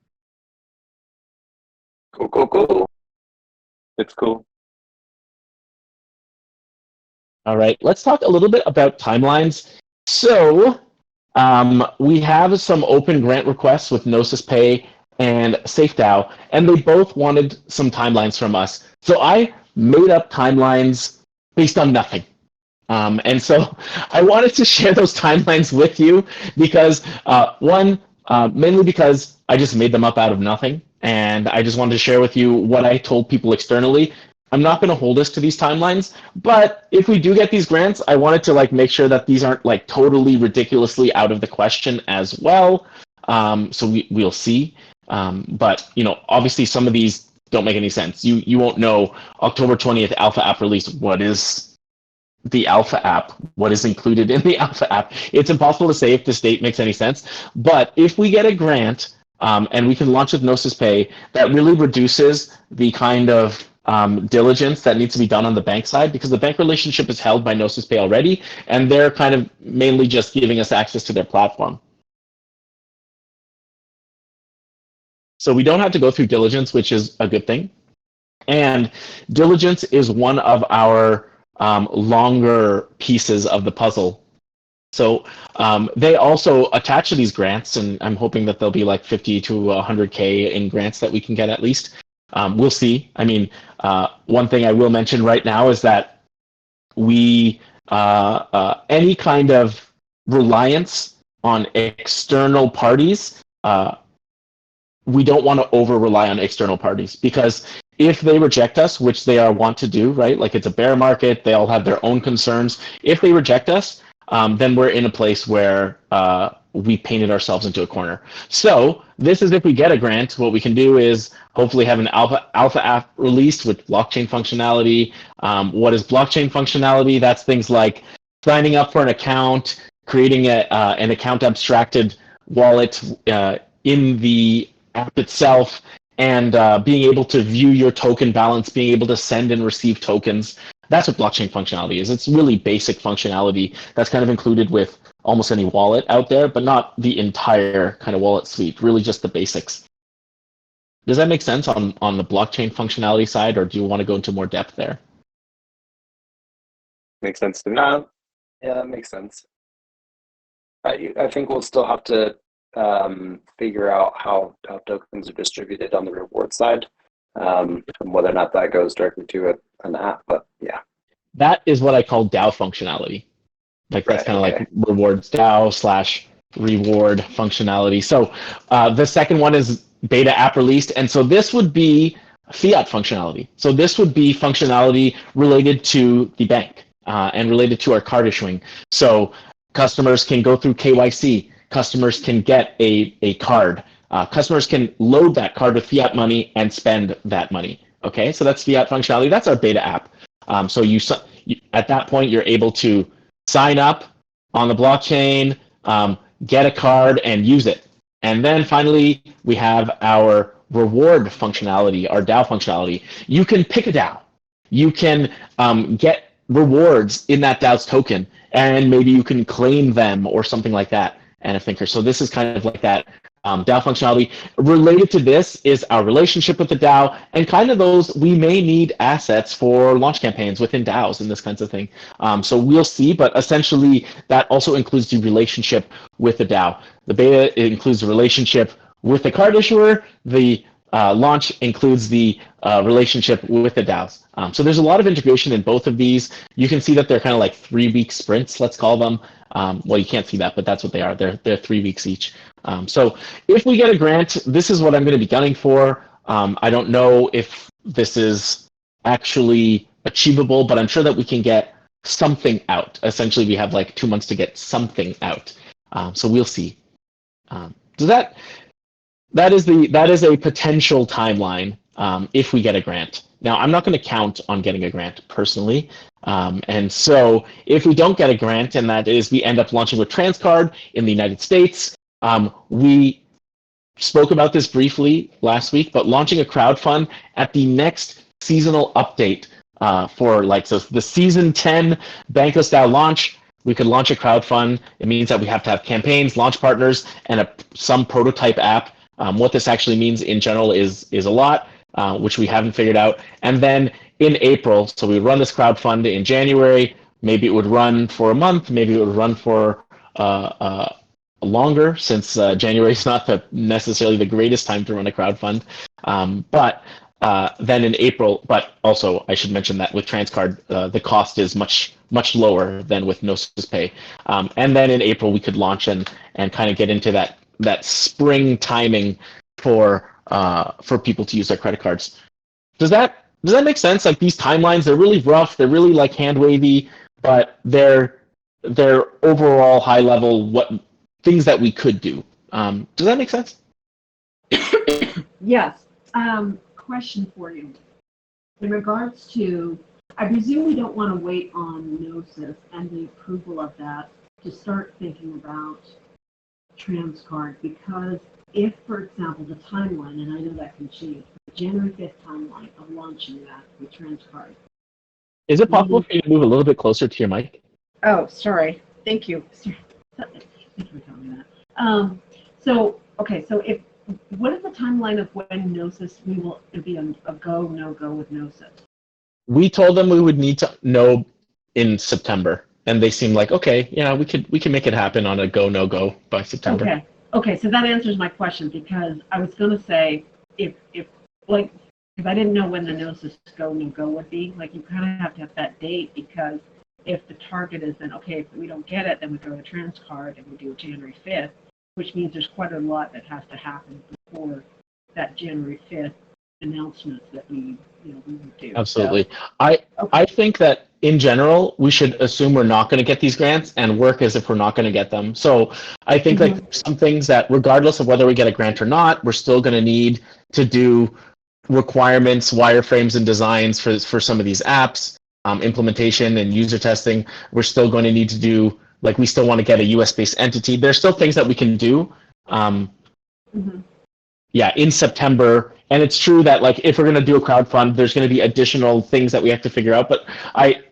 Cool. It's cool. All right, let's talk a little bit about timelines. So we have some open grant requests with Gnosis Pay and SafeDAO, and they both wanted some timelines from us. So I made up timelines based on nothing. And so I wanted to share those timelines with you because mainly because I just made them up out of nothing. And I just wanted to share with you what I told people externally. I'm not going to hold us to these timelines, but if we do get these grants, I wanted to like make sure that these aren't like totally ridiculously out of the question as well. So we'll see. But you know, obviously some of these don't make any sense. You won't know October 20th alpha app release. What is the alpha app? What is included in the alpha app? It's impossible to say if this date makes any sense. But if we get a grant and we can launch with Gnosis Pay, that really reduces the kind of diligence that needs to be done on the bank side, because the bank relationship is held by Gnosis Pay already, and they're kind of mainly just giving us access to their platform. So we don't have to go through diligence, which is a good thing. And diligence is one of our longer pieces of the puzzle. So they also attach to these grants, and I'm hoping that there'll be like 50 to 100K in grants that we can get at least. We'll see. I mean, one thing I will mention right now is that we, any kind of reliance on external parties, we don't want to over rely on external parties, because if they reject us, which they want to do, right? Like it's a bear market, they all have their own concerns. If they reject us, then we're in a place where we painted ourselves into a corner. So this is if we get a grant, what we can do is hopefully have an alpha app released with blockchain functionality. What is blockchain functionality? That's things like signing up for an account, creating an account abstracted wallet in the app itself, and being able to view your token balance, being able to send and receive tokens. That's what blockchain functionality is. It's really basic functionality that's kind of included with almost any wallet out there, but not the entire kind of wallet suite, really just the basics. Does that make sense on the blockchain functionality side, or do you want to go into more depth there? Makes sense to me. Yeah, that makes sense. I think we'll still have to figure out how tokens are distributed on the reward side, and whether or not that goes directly to an app. But yeah, that is what I call DAO functionality. Like that's kind of like rewards DAO / reward functionality. So the second one is beta app released, and so this would be fiat functionality. So this would be functionality related to the bank and related to our card issuing. So customers can go through KYC. Customers can get a card. Customers can load that card with fiat money and spend that money. Okay, so that's fiat functionality. That's our beta app. So you at that point, you're able to sign up on the blockchain, get a card, and use it. And then finally, we have our reward functionality, our DAO functionality. You can pick a DAO. You can get rewards in that DAO's token, and maybe you can claim them or something like that. And a thinker. So this is kind of like that DAO functionality. Related to this is our relationship with the DAO, and kind of those we may need assets for launch campaigns within DAOs and this kinds of thing. So we'll see, but essentially that also includes the relationship with the DAO. The beta includes the relationship with the card issuer. The launch includes the relationship with the DAOs. So there's a lot of integration in both of these. You can see that they're kind of like 3-week sprints, let's call them. Well, you can't see that, but that's what they are. They're 3 weeks each. So if we get a grant, this is what I'm going to be gunning for. I don't know if this is actually achievable, but I'm sure that we can get something out. Essentially, we have like 2 months to get something out. So we'll see. That is a potential timeline. if we get a grant. Now, I'm not going to count on getting a grant personally. And so if we don't get a grant, and that is we end up launching with TransCard in the United States, we spoke about this briefly last week, but launching a crowdfund at the next seasonal update for so the season 10 Bankless style launch, we could launch a crowdfund. It means that we have to have campaigns, launch partners, and some prototype app. What this actually means in general is a lot, which we haven't figured out. And then in April, so we run this crowdfund in January. Maybe it would run for a month. Maybe it would run for longer, since January is not necessarily the greatest time to run a crowdfund. But then in April, but also I should mention that with TransCard, the cost is much lower than with Gnosis Pay. And then in April we could launch and kind of get into that spring timing for people to use their credit cards. Does that make sense? Like, these timelines, they're really rough, they're really like hand wavy, but they're overall high level things that we could do. Does that make sense? Yes. Question for you. In regards to, I presume we don't want to wait on Gnosis and the approval of that to start thinking about TransCard, because if, for example, the timeline, and I know that can change, the January 5th timeline of launching that with TransCard. Is it possible for you to move a little bit closer to your mic? Oh, sorry. Thank you. Thank you for telling me that. So what is the timeline of when Gnosis, it'll be a go, no go with Gnosis? We told them we would need to know in September, and they seemed like, okay, yeah, we can make it happen on a go, no go by September. Okay, so that answers my question, because I was going to say, because I didn't know when the Gnosis go, no go would be. Like, you kind of have to have that date, because if the target is then, okay, if we don't get it, then we go to TransCard and we do January 5th, which means there's quite a lot that has to happen before that January 5th announcement that we would do. Absolutely. So, I think that in general, we should assume we're not going to get these grants and work as if we're not going to get them. So I think like some things that, regardless of whether we get a grant or not, we're still going to need to do requirements, wireframes, and designs for some of these apps, implementation and user testing. We're still going to need to do, like, we still want to get a US-based entity. There's still things that we can do. Yeah, in September. And it's true that, like, if we're going to do a crowdfund, there's going to be additional things that we have to figure out. But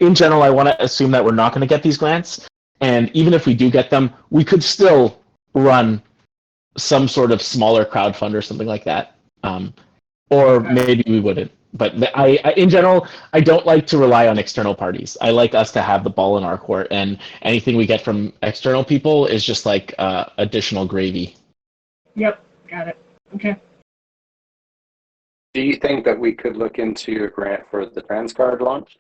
in general, I want to assume that we're not going to get these grants. And even if we do get them, we could still run some sort of smaller crowdfund or something like that. Or maybe we wouldn't. But in general, I don't like to rely on external parties. I like us to have the ball in our court, and anything we get from external people is just like additional gravy. Yep, got it. Okay. Do you think that we could look into a grant for the TransCard launch?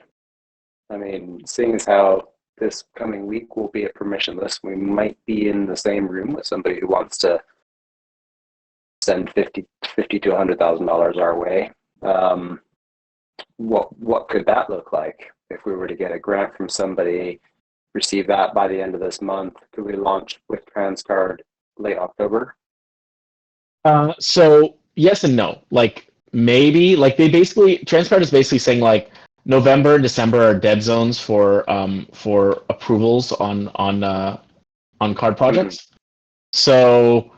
I mean, seeing as how this coming week will be a permissionless, we might be in the same room with somebody who wants to send $50 to $100,000 our way. What could that look like if we were to get a grant from somebody, receive that by the end of this month? Could we launch with TransCard late October? So yes and no. Like, maybe, like, TransCard is basically saying, like, November and December are dead zones for approvals on card projects. So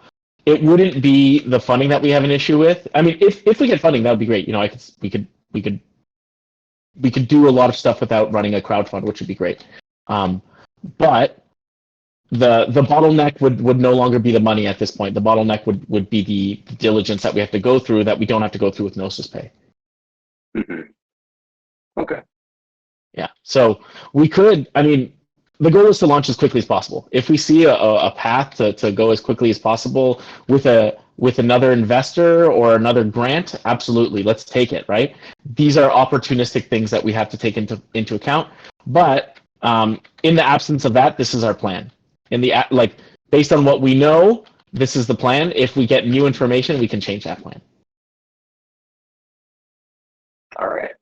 it wouldn't be the funding that we have an issue with. I mean, if we get funding, that would be great. You know, we could do a lot of stuff without running a crowdfund, which would be great. But the bottleneck would no longer be the money at this point. The bottleneck would be the diligence that we have to go through that we don't have to go through with Gnosis Pay. Okay. Yeah. So we could, I mean, the goal is to launch as quickly as possible. If we see a path to go as quickly as possible with another investor or another grant, absolutely, let's take it, right? These are opportunistic things that we have to take into account. But in the absence of that, this is our plan. Based on what we know, this is the plan. If we get new information, we can change that plan. All right.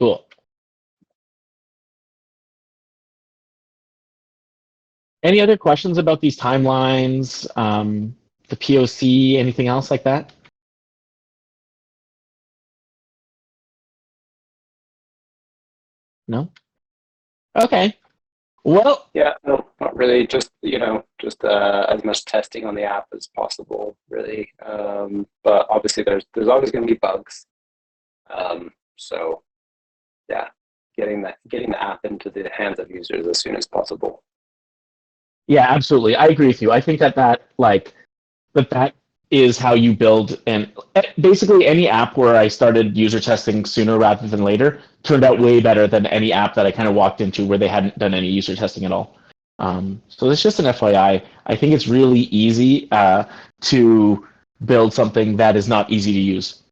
Cool. Any other questions about these timelines? the POC, anything else like that? No? Okay. Well, Yeah, no, not really. Just just as much testing on the app as possible, really. But obviously, there's always going to be bugs. So yeah, getting the app into the hands of users as soon as possible. yeah, absolutely. I agree with you. I think that is how you build, and basically any app where I started user testing sooner rather than later turned out way better than any app that I kind of walked into where they hadn't done any user testing at all. So it's just an FYI. I think it's really easy to build something that is not easy to use.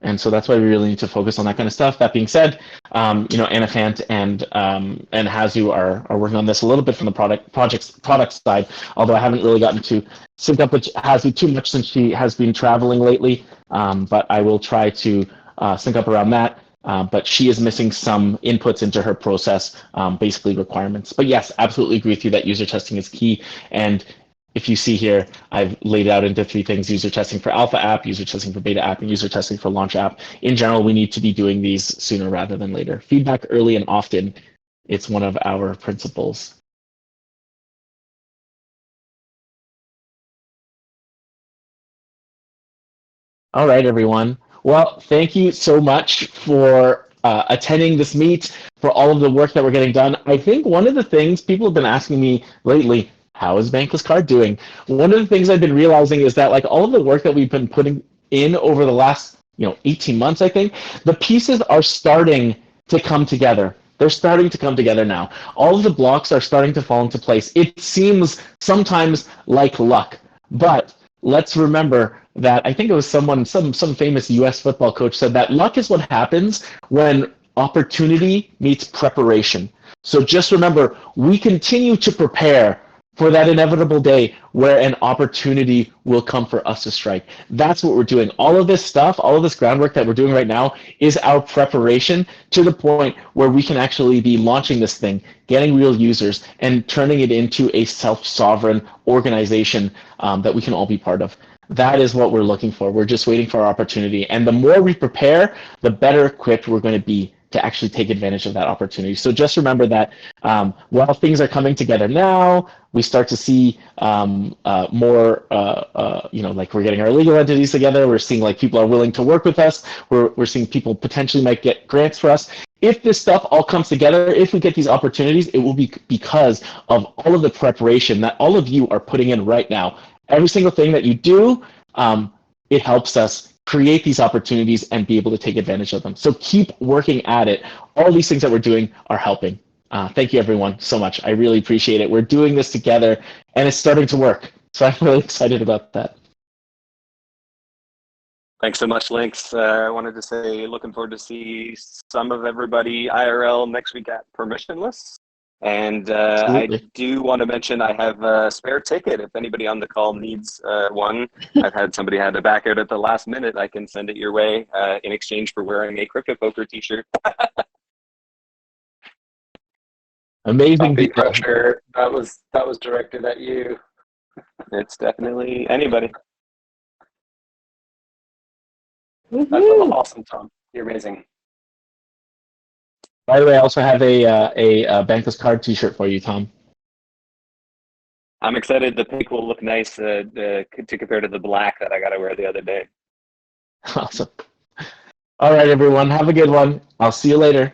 And so that's why we really need to focus on that kind of stuff. That being said, Anafant and Hazu are working on this a little bit from the product side. Although I haven't really gotten to sync up with Hazu too much since she has been traveling lately. But I will try to sync up around that. But she is missing some inputs into her process, basically requirements. But yes, absolutely agree with you that user testing is key. And if you see here, I've laid out into 3 things: user testing for alpha app, user testing for beta app, and user testing for launch app. In general, we need to be doing these sooner rather than later. Feedback early and often. It's one of our principles. All right, everyone. Well, thank you so much for attending this meet, for all of the work that we're getting done. I think one of the things people have been asking me lately, how is Bankless Card doing? One of the things I've been realizing is that like all of the work that we've been putting in over the last 18 months, I think, the pieces are starting to come together. They're starting to come together now. All of the blocks are starting to fall into place. It seems sometimes like luck, but let's remember that I think it was some famous US football coach said that luck is what happens when opportunity meets preparation. So just remember, we continue to prepare for that inevitable day where an opportunity will come for us to strike. That's what we're doing. All of this stuff, all of this groundwork that we're doing right now is our preparation to the point where we can actually be launching this thing, getting real users, and turning it into a self-sovereign organization that we can all be part of. That is what we're looking for. We're just waiting for our opportunity. And the more we prepare, the better equipped we're going to be to actually take advantage of that opportunity. So just remember that while things are coming together now, we start to see more, like we're getting our legal entities together. We're seeing like people are willing to work with us. We're seeing people potentially might get grants for us. If this stuff all comes together, if we get these opportunities, it will be because of all of the preparation that all of you are putting in right now. Every single thing that you do, it helps us create these opportunities and be able to take advantage of them. So keep working at it. All these things that we're doing are helping. Thank you, everyone, so much. I really appreciate it. We're doing this together, and it's starting to work. So I'm really excited about that. Thanks so much, Lynx. I wanted to say, looking forward to see some of everybody IRL next week at Permissionless. And I do want to mention I have a spare ticket. If anybody on the call needs one, I've had somebody had to back out at the last minute. I can send it your way in exchange for wearing a Crypto Poker t-shirt. Amazing. Coffee pressure. That was directed at you. It's definitely anybody. That's awesome, Tom. You're amazing. By the way, I also have a Bankless Card t-shirt for you, Tom. I'm excited. The pink will look nice to compare to the black that I got to wear the other day. Awesome. All right, everyone. Have a good one. I'll see you later.